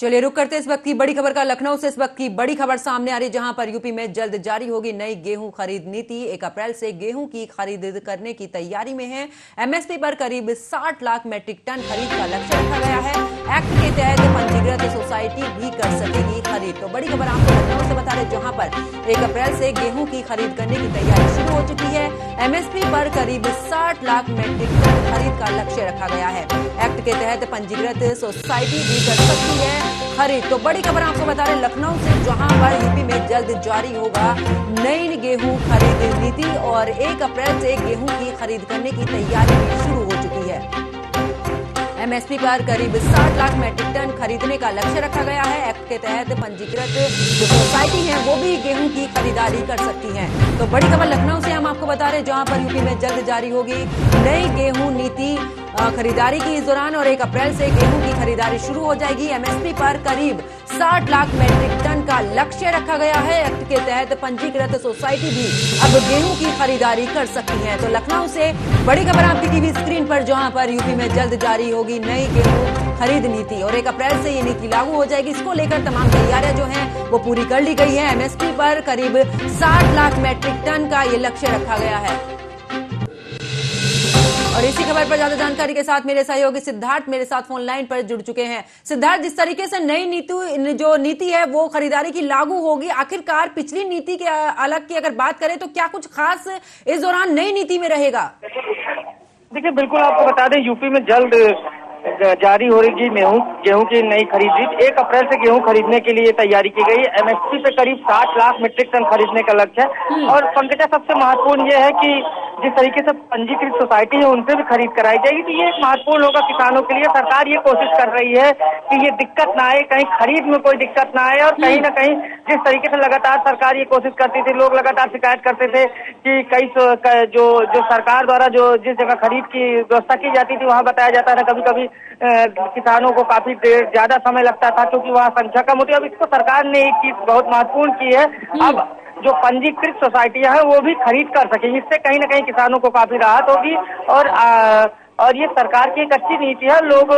चलिए रुक करते इस वक्त की बड़ी खबर का। लखनऊ से इस वक्त की बड़ी खबर सामने आ रही है, जहां पर यूपी में जल्द जारी होगी नई गेहूं खरीद नीति। 1 अप्रैल से गेहूं की खरीद करने की तैयारी में है। एमएसपी पर करीब 60 लाख मैट्रिक टन खरीद का लक्ष्य रखा गया है। एक्ट के तहत पंजीकृत सोसाइटी भी कर सकेगी खरीद। तो बड़ी खबर आपको लखनऊ से बता रहे, जहां पर 1 अप्रैल से गेहूं की खरीद करने की तैयारी शुरू हो चुकी है। एमएसपी पर करीब 60 लाख मैट्रिक टन खरीद का लक्ष्य रखा गया है। एक्ट के तहत पंजीकृत सोसाइटी भी कर सकती है खरीद। तो बड़ी खबर आपको बता रहे लखनऊ से, जहां पर यूपी में जल्द जारी होगा नई गेहूं खरीद नीति और 1 अप्रैल से गेहूं की खरीद करने की तैयारी भी शुरू हो चुकी है। एमएसपी पर करीब 60 लाख मैट्रिक टन खरीदने का लक्ष्य रखा गया है। एक्ट के तहत पंजीकृत जो सोसाइटी है वो भी गेहूं की खरीदारी कर सकती है। तो बड़ी खबर लखनऊ से हम आपको बता रहे हैं, जहां पर यूपी में जल्द जारी होगी नई गेहूं नीति खरीदारी की इस दौरान और 1 अप्रैल से गेहूं की खरीदारी शुरू हो जाएगी। एमएसपी पर करीब 60 लाख मैट्रिक टन का लक्ष्य रखा गया है। एक्ट के तहत पंजीकृत सोसाइटी भी अब गेहूं की खरीदारी कर सकती है। तो लखनऊ से बड़ी खबर आपकी टीवी स्क्रीन पर, जहां पर यूपी में जल्द जारी होगी नई गेहूं खरीद नीति और 1 अप्रैल से ये नीति लागू हो जाएगी। इसको लेकर तमाम तैयारियां जो हैं वो पूरी कर ली गई है। एमएसपी पर करीब 60 लाख मैट्रिक टन का ये लक्ष्य रखा गया है। और इसी खबर पर ज्यादा जानकारी के साथ मेरे सहयोगी सिद्धार्थ मेरे साथ फोन लाइन पर जुड़ चुके हैं। सिद्धार्थ, जिस तरीके से नई नीति है वो खरीदारी की लागू होगी, आखिरकार पिछली नीति के अलग की अगर बात करें तो क्या कुछ खास इस दौरान नई नीति में रहेगा? देखिए, बिल्कुल आपको बता दें, यूपी में जल्द जारी हो रही गेहूं की नई खरीद। 1 अप्रैल से गेहूं खरीदने के लिए तैयारी की गई है। एमएसपी पे करीब 60 लाख मीट्रिक टन खरीदने का लक्ष्य है। और पंकजा, सबसे महत्वपूर्ण ये है कि जिस तरीके से पंजीकृत सोसाइटी है उनसे भी खरीद कराई जाएगी, तो ये महत्वपूर्ण होगा किसानों के लिए। सरकार ये कोशिश कर रही है कि ये दिक्कत ना आए, कहीं खरीद में कोई दिक्कत ना आए। और कहीं ना कहीं जिस तरीके से लगातार सरकार ये कोशिश करती थी, लोग लगातार शिकायत करते थे कि कई जो सरकार द्वारा जो जिस जगह खरीद की व्यवस्था की जाती थी वहां बताया जाता था कभी कभी किसानों को काफी देर ज्यादा समय लगता था क्योंकि वहाँ संख्या कम होती है। अब इसको सरकार ने एक चीज बहुत महत्वपूर्ण की है, अब जो पंजीकृत सोसाइटियां हैं वो भी खरीद कर सकेंगी। इससे कहीं ना कहीं किसानों को काफी राहत होगी और ये सरकार की एक अच्छी नीति है। लोग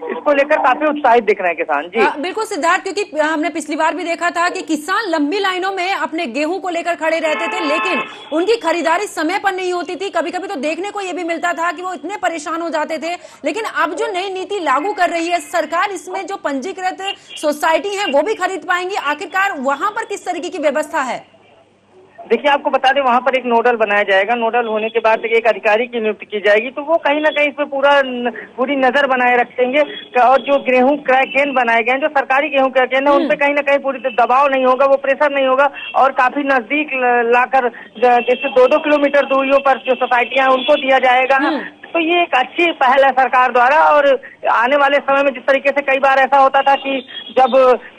इसको लेकर काफी उत्साहित दिख रहे हैं किसान। जी बिल्कुल सिद्धार्थ, क्योंकि हमने पिछली बार भी देखा था कि किसान लंबी लाइनों में अपने गेहूं को लेकर खड़े रहते थे, लेकिन उनकी खरीदारी समय पर नहीं होती थी। कभी कभी तो देखने को ये भी मिलता था कि वो इतने परेशान हो जाते थे। लेकिन अब जो नई नीति लागू कर रही है सरकार, इसमें जो पंजीकृत सोसाइटी है वो भी खरीद पाएंगी। आखिरकार वहां पर किस तरीके की व्यवस्था है? देखिए, आपको बता दें, वहां पर एक नोडल बनाया जाएगा। नोडल होने के बाद एक अधिकारी की नियुक्ति की जाएगी, तो वो कहीं ना कहीं इस पर पूरी नजर बनाए रखेंगे। और जो गेहूं क्रय केंद्र बनाए गए हैं, जो सरकारी गेहूं क्रय केंद्र है, उन पे कहीं ना कहीं पूरी दबाव नहीं होगा, वो प्रेशर नहीं होगा। और काफी नजदीक लाकर जैसे 2-2 किलोमीटर दूरियों पर जो सोसाइटियां हैं उनको दिया जाएगा। तो ये एक अच्छी पहल है सरकार द्वारा। और आने वाले समय में जिस तरीके से कई बार ऐसा होता था कि जब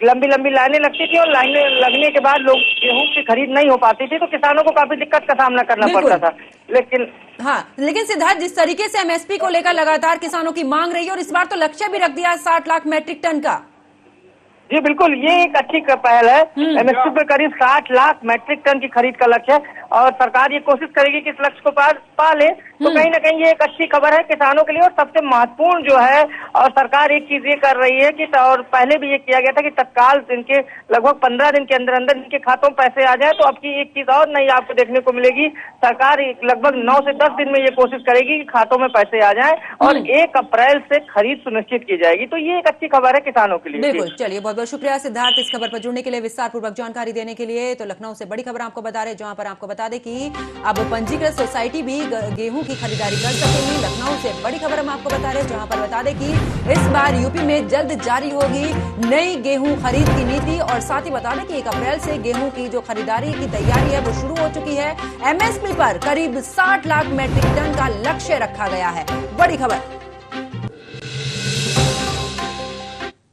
लंबी लंबी लाइनें लगती थी और लाइनें लगने के बाद लोग गेहूं की खरीद नहीं हो पाती थी, तो किसानों को काफी दिक्कत का सामना करना पड़ता था। लेकिन सिद्धार्थ, जिस तरीके से एमएसपी को लेकर लगातार किसानों की मांग रही है और इस बार तो लक्ष्य भी रख दिया 60 लाख मैट्रिक टन का। जी बिल्कुल, ये एक अच्छी पहल है। एमएसपी पे करीब 60 लाख मैट्रिक टन की खरीद का लक्ष्य है और सरकार ये कोशिश करेगी कि इस लक्ष्य को पा ले। तो कहीं ना कहीं ये एक अच्छी खबर है किसानों के लिए। और सबसे महत्वपूर्ण जो है, और सरकार एक चीज ये कर रही है कि, और पहले भी ये किया गया था कि तत्काल इनके लगभग 15 दिन के अंदर अंदर इनके खातों में पैसे आ जाए। तो अब की एक चीज और नई आपको देखने को मिलेगी, सरकार लगभग 9 से 10 दिन में ये कोशिश करेगी कि खातों में पैसे आ जाए और 1 अप्रैल से खरीद सुनिश्चित की जाएगी। तो ये एक अच्छी खबर है किसानों के लिए। बिल्कुल, चलिए बहुत बहुत शुक्रिया सिद्धार्थ इस खबर पर जुड़ने के लिए, विस्तार पूर्वक जानकारी देने के लिए। तो लखनऊ से बड़ी खबर आपको बता रहे, जहां पर आपको बता दें कि अब पंजीकृत सोसाइटी भी गेहूं की खरीदारी कर सकेंगी। लखनऊ से बड़ी खबर हम आपको बता रहे हैं, जहां पर बता दें कि इस बार यूपी में जल्द जारी होगी नई गेहूं खरीद की नीति और साथ ही बता दें कि 1 अप्रैल से गेहूं की जो खरीदारी की तैयारी है वो शुरू हो चुकी है। एमएसपी पर करीब 60 लाख मैट्रिक टन का लक्ष्य रखा गया है। बड़ी खबर।